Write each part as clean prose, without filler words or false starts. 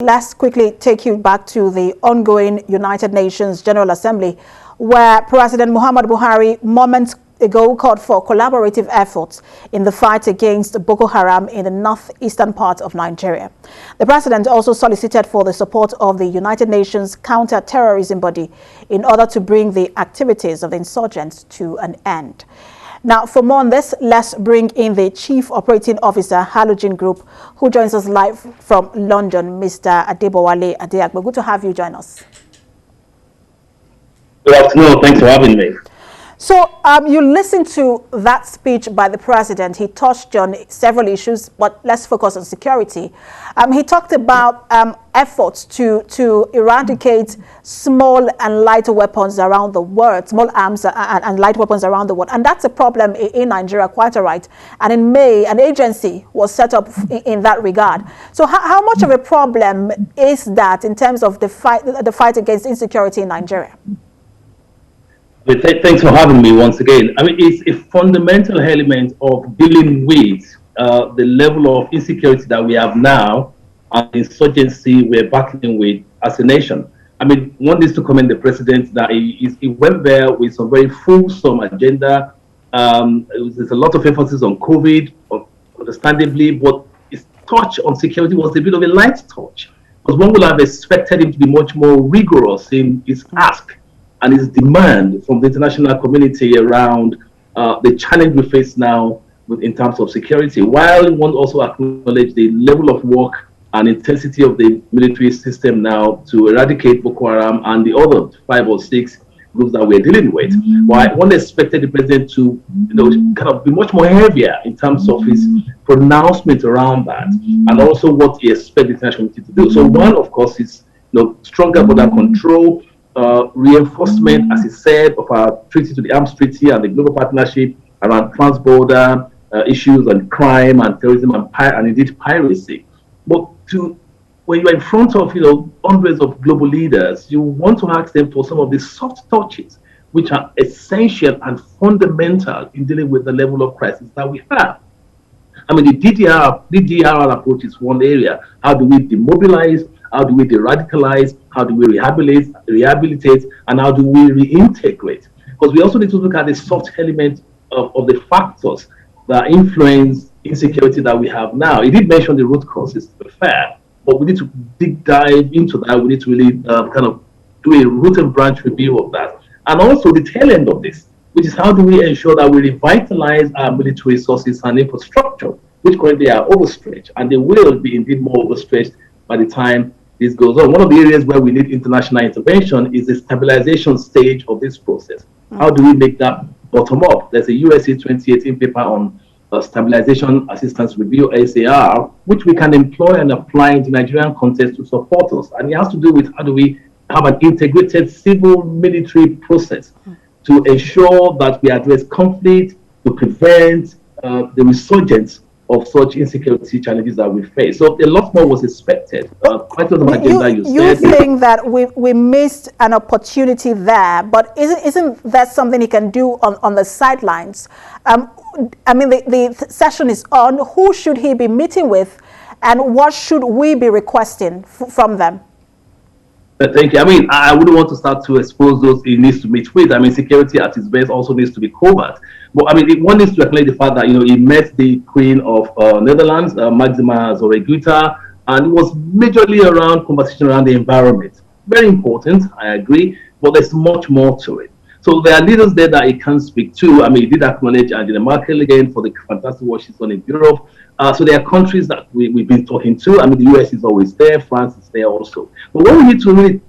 Let's quickly take you back to the ongoing United Nations General Assembly, where President Muhammad Buhari moments ago called for collaborative efforts in the fight against Boko Haram in the northeastern part of Nigeria. The president also solicited for the support of the United Nations counter-terrorism body in order to bring the activities of the insurgents to an end. Now, for more on this, let's bring in the Chief Operating Officer, Halogen Group, who joins us live from London, Mr. Wale Adeagbo. Good to have you join us. Good afternoon. Thanks for having me. So you listened to that speech by the president. He touched on several issues, but let's focus on security. He talked about efforts to eradicate small and light weapons around the world, small arms and light weapons around the world. And that's a problem in Nigeria, quite all right. And in May, an agency was set up in that regard. So how much of a problem is that in terms of the fight against insecurity in Nigeria? Thanks for having me once again. I mean, it's a fundamental element of dealing with the level of insecurity that we have now and the insurgency we're battling with as a nation. I mean, one needs to commend the president that he went there with some very fulsome agenda. There's a lot of emphasis on COVID, understandably, but his touch on security was a bit of a light touch, because one would have expected him to be much more rigorous in his ask and his demand from the international community around the challenge we face now in terms of security, while one also acknowledge the level of work and intensity of the military system now to eradicate Boko Haram and the other 5 or 6 groups that we're dealing with. Why one expected the president to, kind of be much more heavier in terms of his pronouncement around that, and also what he expects the international community to do. So one, of course, is stronger border control, reinforcement, as he said, of our treaty to the Arms Treaty and the global partnership around trans-border issues and crime and terrorism and indeed piracy. But when you're in front of hundreds of global leaders, you want to ask them for some of the soft touches, which are essential and fundamental in dealing with the level of crisis that we have. I mean, the DDR approach is one area. How do we demobilize? How do we de-radicalize? How do we rehabilitate? And how do we reintegrate? Because we also need to look at the soft element of the factors that influence insecurity that we have now. He did mention the root causes, to be fair, but we need to dive into that. We need to really kind of do a root and branch review of that. And also the tail end of this, which is how do we ensure that we revitalize our military resources and infrastructure, which currently are overstretched, and they will be indeed more overstretched by the time this goes on. One of the areas where we need international intervention is the stabilization stage of this process. How do we make that bottom up? There's a USA 2018 paper on Stabilization Assistance Review, SAR, which we can employ and apply in the Nigerian context to support us. And it has to do with how do we have an integrated civil military process to ensure that we address conflict, to prevent the resurgence of such insecurity challenges that we face. So a lot more was expected. Quite on the agenda you said. You think that we missed an opportunity there, but isn't that something he can do on the sidelines? I mean, the session is on. Who should he be meeting with, and what should we be requesting from them? Thank you. I mean, I wouldn't want to start to expose those he needs to meet with. I mean, security at its best also needs to be covered. But I mean, one needs to acknowledge the fact that, he met the Queen of Netherlands, Maxima Zorreguita, and it was majorly around conversation around the environment. Very important, I agree, but there's much more to it. So there are leaders there that he can speak to. I mean, he did acknowledge Angela Merkel again for the fantastic work she's done in Europe. So there are countries that we've been talking to. I mean, the US is always there. France is there also. But what we need to really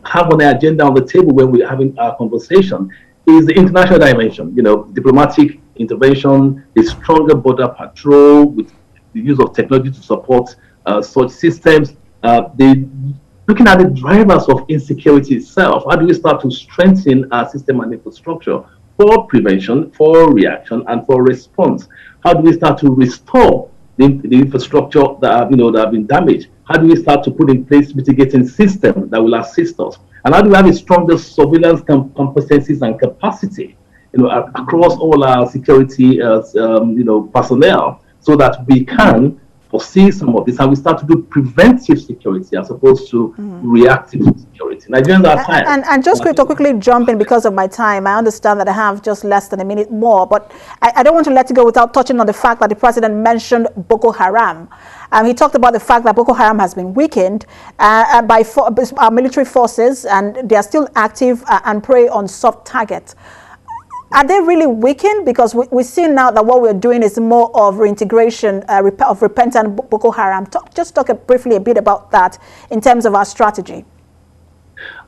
have on the agenda on the table when we're having our conversation is the international dimension, diplomatic intervention, a stronger border patrol with the use of technology to support such systems, looking at the drivers of insecurity itself. How do we start to strengthen our system and infrastructure for prevention, for reaction, and for response? How do we start to restore the infrastructure that have been damaged? How do we start to put in place mitigating systems that will assist us? And how do we have a stronger surveillance competencies and capacity, across all our security, personnel, so that we can foresee some of this, and we start to do preventive security as opposed to reactive security. Nigerians are tired. And just to quickly jump in because of my time, I understand that I have just less than a minute more, but I don't want to let it go without touching on the fact that the president mentioned Boko Haram. He talked about the fact that Boko Haram has been weakened by our military forces, and they are still active and prey on soft targets. Are they really weakened? Because we see now that what we're doing is more of reintegration of repentant Boko Haram. Just talk briefly a bit about that in terms of our strategy.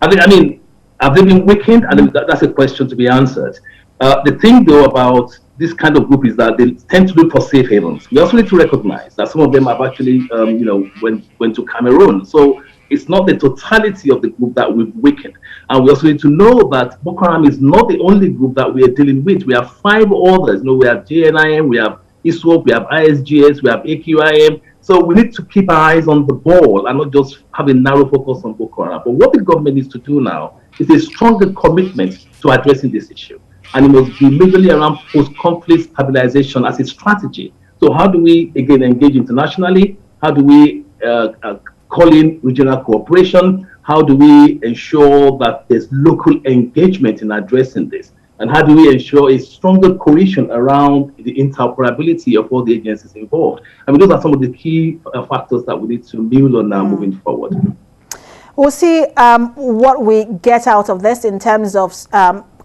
I mean, have they been weakened? And that's a question to be answered. The thing, though, about this kind of group is that they tend to look for safe havens. We also need to recognize that some of them have actually, went to Cameroon. So it's not the totality of the group that we've weakened. And we also need to know that Boko Haram is not the only group that we are dealing with. We have 5 others. We have JNIM, we have ISWAP, we have ISGS, we have AQIM. So we need to keep our eyes on the ball and not just have a narrow focus on Boko Haram. But what the government needs to do now is a stronger commitment to addressing this issue. And it must be majorly around post-conflict stabilization as a strategy. So how do we, again, engage internationally? How do we call in regional cooperation? How do we ensure that there's local engagement in addressing this? And how do we ensure a stronger cohesion around the interoperability of all the agencies involved? I mean, those are some of the key factors that we need to build on now moving forward. We'll see what we get out of this in terms of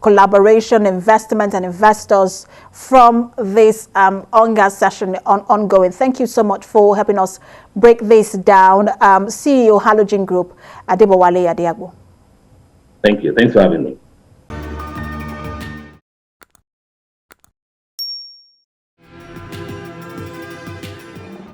collaboration, investment, and investors from this ONGA session ongoing. Thank you so much for helping us break this down. CEO Halogen Group, Wale Adeagbo. Thank you. Thanks for having me.